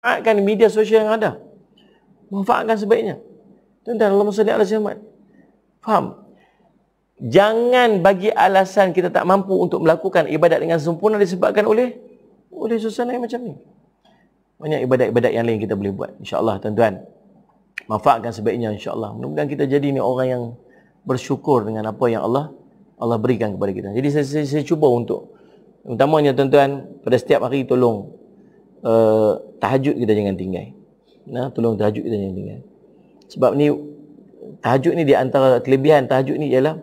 manfaatkan media sosial yang ada. Manfaatkan sebaiknya. Tuan-tuan, Allahumma salli ala Muhammad. Faham? Jangan bagi alasan kita tak mampu untuk melakukan ibadat dengan sempurna disebabkan oleh suasana yang macam ni. Banyak ibadat-ibadat yang lain kita boleh buat. InsyaAllah tuan-tuan, manfaatkan sebaiknya insyaAllah. Mudah-mudahan kita jadi ni orang yang bersyukur dengan apa yang Allah berikan kepada kita. Jadi saya cuba untuk, utamanya tuan-tuan, pada setiap hari tolong tahajud kita jangan tinggal. Tolong tahajud kita jangan tinggal. Sebab ni, tahajud ni, di antara kelebihan tahajud ni ialah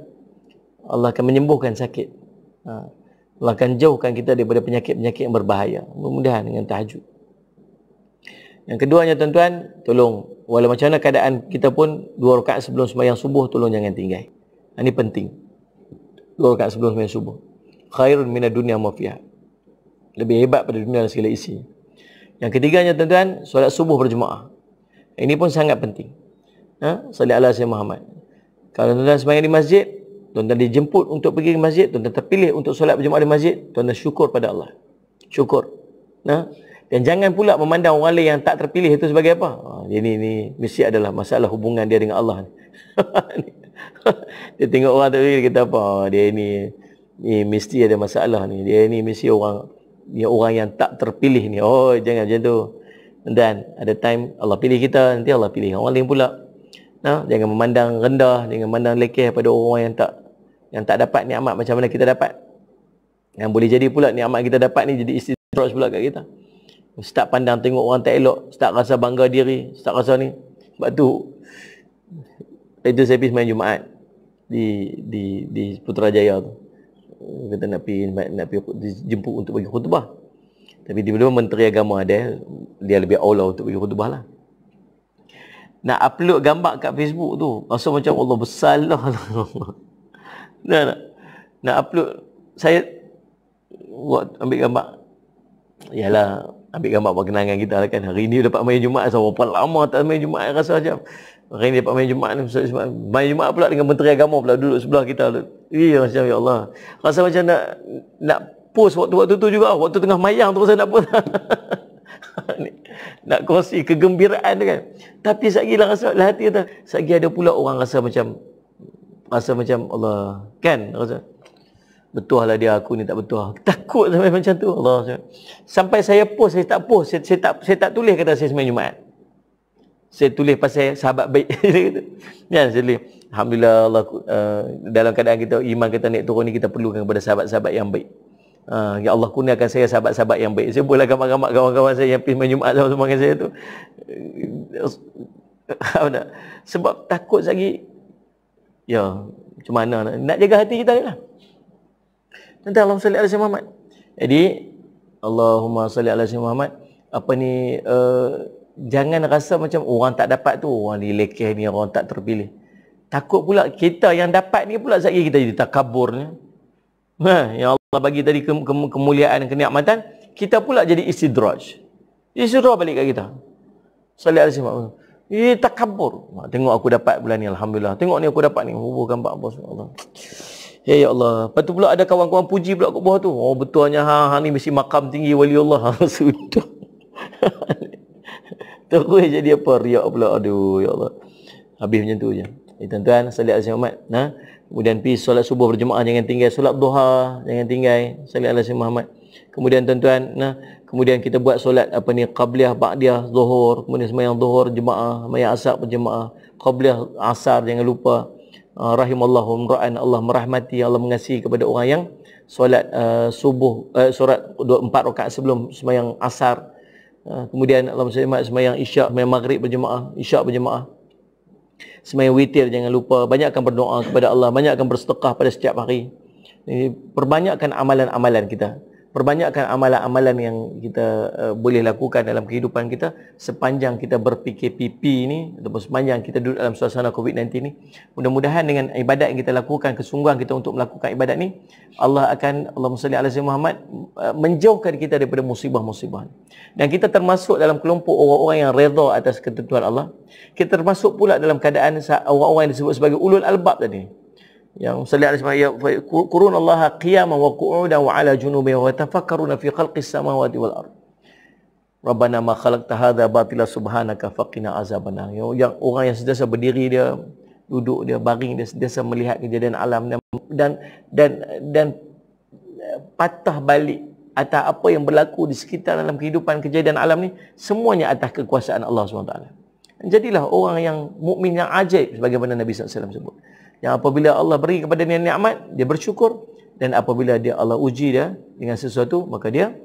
Allah akan menyembuhkan sakit. Allah akan jauhkan kita daripada penyakit-penyakit yang berbahaya. Mudah-mudahan dengan tahajud. Yang keduanya tuan-tuan, tolong, walau macam mana keadaan kita pun, 2 rakaat sebelum sembahyang subuh tolong jangan tinggal. Ini penting. 2 rakaat sebelum sembahyang subuh. Khairun minad dunya ma fiha. Lebih hebat pada dunia dan segala isi. Yang ketiganya tuan-tuan, solat subuh berjemaah. Ini pun sangat penting. Salli ala Sayyidina Muhammad. Kalau tuan-tuan sembahyang di masjid, tuan-tuan dijemput untuk pergi ke masjid, tuan-tuan terpilih untuk solat berjemaah di masjid, tuan-tuan syukur pada Allah. Syukur. Dan jangan pula memandang orang lain yang tak terpilih itu sebagai apa. Dia ni mesti adalah masalah hubungan dia dengan Allah. Dia tengok orang terpilih, kita apa? Dia ni mesti ada masalah ni. Dia ni mesti orang yang tak terpilih ni. Oh, jangan macam tu. Dan ada time Allah pilih kita, nanti Allah pilih orang lain pula. Jangan memandang rendah, jangan memandang lekeh pada orang yang tak dapat nikmat macam mana kita dapat. Yang boleh jadi pula nikmat kita dapat ni jadi istidraj pula kat kita. Start pandang tengok orang tak elok, start rasa bangga diri, start rasa ni. Sebab tu itu saya pergi sembahyang Jumaat di Putrajaya tu. Kita nak pergi dijemput untuk bagi khutbah. Tapi tiba-tiba Menteri Agama dia lebih aula untuk bagi khutbah lah. Nak upload gambar kat Facebook tu, rasa macam Allah besar lah. Nak upload, saya ambil gambar. Yalah, ambil gambar perkenangan kita lah kan. Hari ni dapat main Jumaat, berapa lama tak main Jumaat, rasa macam hari ni dapat main Jumaat ni, main Jumaat pula dengan Menteri Agama pula duduk sebelah kita. Macam ya Allah, rasa macam nak post waktu tu juga, waktu tengah mayang tu rasa nak post. Nak kongsi kegembiraan tu kan. Tapi sekali lah rasa dalam hati kata, sekali ada pula orang rasa macam Allah kan, rasa betul lah dia, aku ni tak betul. Takut sampai macam tu Allah. Sampai saya post, saya tak post, saya tak tulis kata saya sembahyang Jumaat. Saya tulis pasal sahabat baik. Ya, saya tulis alhamdulillah Allah, dalam keadaan kita iman kita naik turun ni, kita perlukan kepada sahabat-sahabat yang baik. Ya Allah, kurniakan saya sahabat-sahabat yang baik. Saya boleh gambar-gambar kawan-kawan saya yang pergi main Jumaat sama-sama dengan saya tu. Sebab takut lagi. Ya, macam mana nak jaga hati kita ni lah. Tentang Allahumma salli ala Sayyidina Muhammad. Jadi Allahumma salli ala Sayyidina Muhammad. Apa ni, jangan rasa macam orang tak dapat tu, orang ni lekeh ni, orang tak terpilih. Takut pula kita yang dapat ni pula sekali kita jadi takabur ni. Yang Allah bagi tadi kemuliaan dan kenikmatan, kita pula jadi istidraj. Istidraj balik kat kita. Salli ala Sayyidina Muhammad. Takabur. Tengok aku dapat bulan ni, alhamdulillah. Tengok ni aku dapat ni. Gambar apa Allah. Ya Allah. Lepas tu pula ada kawan-kawan puji pula kat bawah tu. Oh betulnya ni mesti makam tinggi wali Allah. Sudah. Terus jadi apa? Riak pula. Aduh ya Allah. Habis macam tu je. Tuan-tuan, salli ala Sayyidina Muhammad. Kemudian pergi solat subuh berjemaah, jangan tinggal. Solat duha, jangan tinggal. Salli ala Sayyidina Muhammad. Kemudian tuan-tuan, kemudian kita buat solat qabliyah, ba'diyah, zuhur, kemudian sembahyang zuhur jemaah, sembahyang asar berjemaah, qabliyah asar jangan lupa. Rahimallahu imra'an, Allah merahmati, Allah mengasihi kepada orang yang solat subuh, solat 4 rakaat sebelum sembahyang asar. Kemudian Allah sembahyang isyak, sembahyang maghrib berjemaah, isyak berjemaah. Sembahyang witir jangan lupa, banyakkan berdoa kepada Allah, banyakkan bersedekah pada setiap hari. Perbanyakkan amalan-amalan kita. Perbanyakkan amalan-amalan yang kita boleh lakukan dalam kehidupan kita sepanjang kita berfikir PP ni, ataupun sepanjang kita duduk dalam suasana COVID-19 ni. Mudah-mudahan dengan ibadat yang kita lakukan, kesungguhan kita untuk melakukan ibadat ni, Allah akan, Allahumma salli ala Sayyidina Muhammad, menjauhkan kita daripada musibah-musibah. Dan kita termasuk dalam kelompok orang-orang yang redha atas ketentuan Allah. Kita termasuk pula dalam keadaan orang-orang yang disebut sebagai ulul albab tadi. Yang salli alaihi wasallam, qurunallaha qiyaman wa qu'udan wa ala junubihim wa tafakkaruna fi khalqis samawati wal ard. Rabbana ma khalaqta hadza batila subhanaka faqina azabannar. Yang orang yang sentiasa berdiri dia, duduk dia, baring dia, sentiasa melihat kejadian alam dan patah balik atas apa yang berlaku di sekitar dalam kehidupan kejadian alam ni, semuanya atas kekuasaan Allah SWT. Jadilah orang yang mukmin yang ajaib sebagaimana Nabi SAW sebut. Yang apabila Allah beri kepada dia nikmat, dia bersyukur, dan apabila Allah uji dia dengan sesuatu, maka dia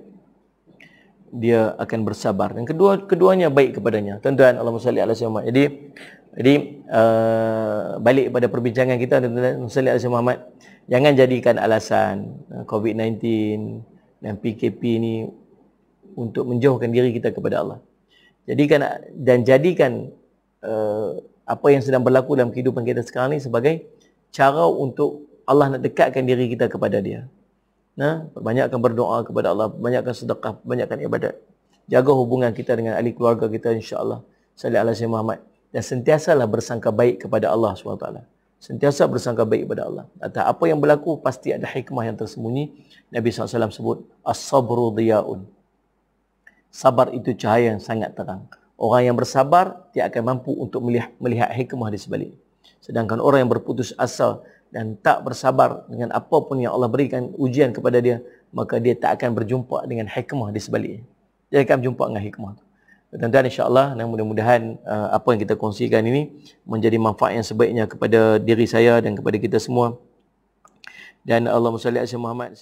akan bersabar. Dan keduanya baik kepadanya. Tuan-tuan, Allahumma salli ala sayyidina Muhammad. Jadi balik pada perbincangan kita, tuan-tuan, salli ala sayyidina Muhammad. Jangan jadikan alasan COVID-19 dan PKP ni untuk menjauhkan diri kita kepada Allah. Jadikan apa yang sedang berlaku dalam kehidupan kita sekarang ni sebagai cara untuk Allah nak dekatkan diri kita kepada Dia. Banyakkan berdoa kepada Allah, banyakkan sedekah, banyakkan ibadat. Jaga hubungan kita dengan ahli keluarga kita, insya-Allah. Salli ala sayyidina Muhammad. Dan sentiasalah bersangka baik kepada Allah SWT. Sentiasa bersangka baik kepada Allah. Atas apa yang berlaku, pasti ada hikmah yang tersembunyi. Nabi SAW sebut, as-sabru diya'un. Sabar itu cahaya yang sangat terang. Orang yang bersabar, dia akan mampu untuk melihat hikmah di sebalik. Sedangkan orang yang berputus asa dan tak bersabar dengan apapun yang Allah berikan ujian kepada dia, maka dia tak akan berjumpa dengan hikmah di sebaliknya. Dia akan berjumpa dengan hikmah. Tuan-tuan, insya-Allah, dan mudah-mudahan apa yang kita kongsikan ini menjadi manfaat yang sebaiknya kepada diri saya dan kepada kita semua. Dan Allahumma salli ala Muhammad.